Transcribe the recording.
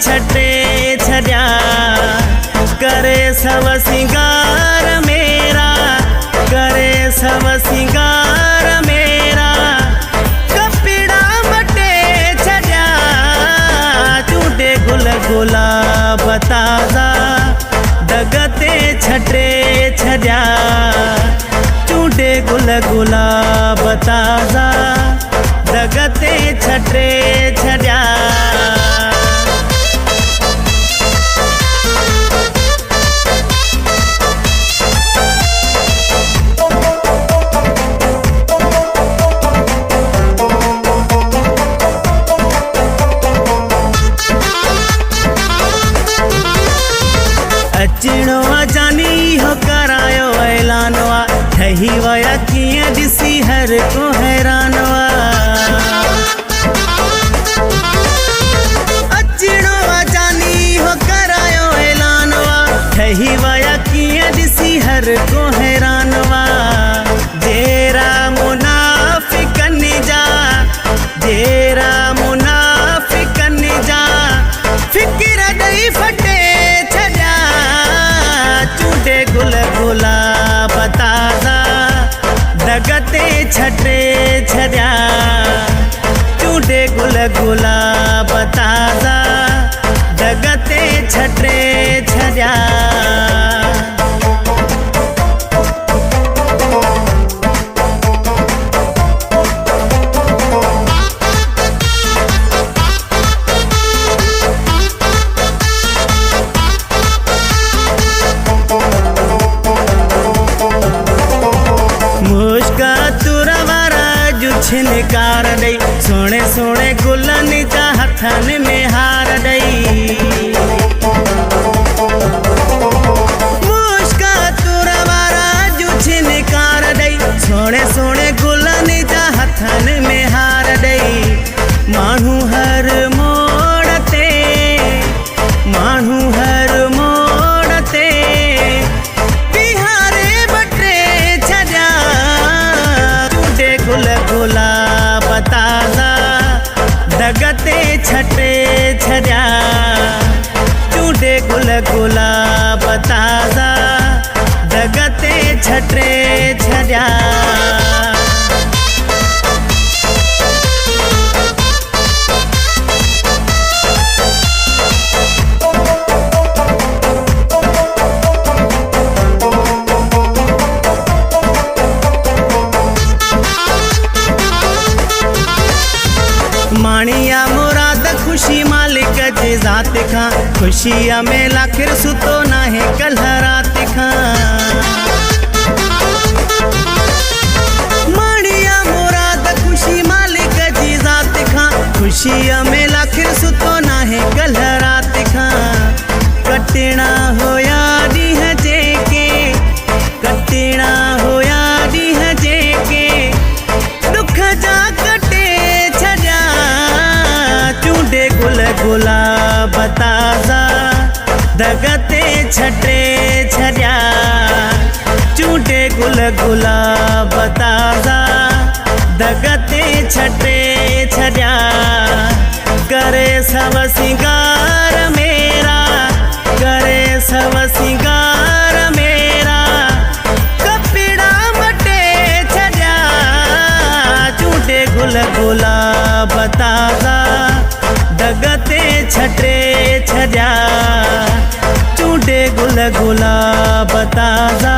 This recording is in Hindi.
छटे छड्या करे सब सिंगार मेरा, करे सब सिंगार मेरा कपड़ा मटे छड्या झूठे गुल गुलाब ताजा दगते छटे छड्या झूठे गुल गुलाब ताजा दगते छटे छड्या। अचणो जानी हो करायो ऐलानवा ठही वया किया दिसी हर को हैरानवा। अचणो जानी हो करायो ऐलानवा ठही वया किया दिसी हर को हैरानवा। जेरा मुनाफिकन जा, जेरा मुनाफिकन जा फिक्र दई फटे झूठे गुल गुलाब ताजा दगते छटे छड्या झूठे गुल गुलाब ताजा दगते छटे छड्या। मुश्का तुरवारा छिनकार दई सोने सोने गुलन जा हथन में हार दई। मुश्का तुरवारा छिनकार दई सोने सोने गुलन जा हथन में हार दई। मानू हर मोड़ते, मानू हर मोड़ते बिहारे बटे छड्या झूठे गुल गुलाब ताजा दगते छटे छड्या झूठे गुल गुलाब ताजा दगते छटे छड्या। माणिया मुराद खुशी मालिक जी जात खां खुशिया में लाखिर सुतो ना है कल रात खां। माणिया मुराद खुशी मालिक जी जात खां खुशिया में लाखिर सुतो ना है कल रात खां। कटना होया डीह जेके, कटना होया डीह जेके दुख जा कटे छड्या झूठे गुल गुलाब ताजा दगते छटे छड्या झूठे गुल गुलाब ताजा दगते छटे छड्या करे सब सिंगार मेरा, करे सब सिंगार मेरा कपड़ा मटे छड्या झूठे गुल गुलाब ताजा दगते छटे छड्या झूठे गुल गुलाब ताजा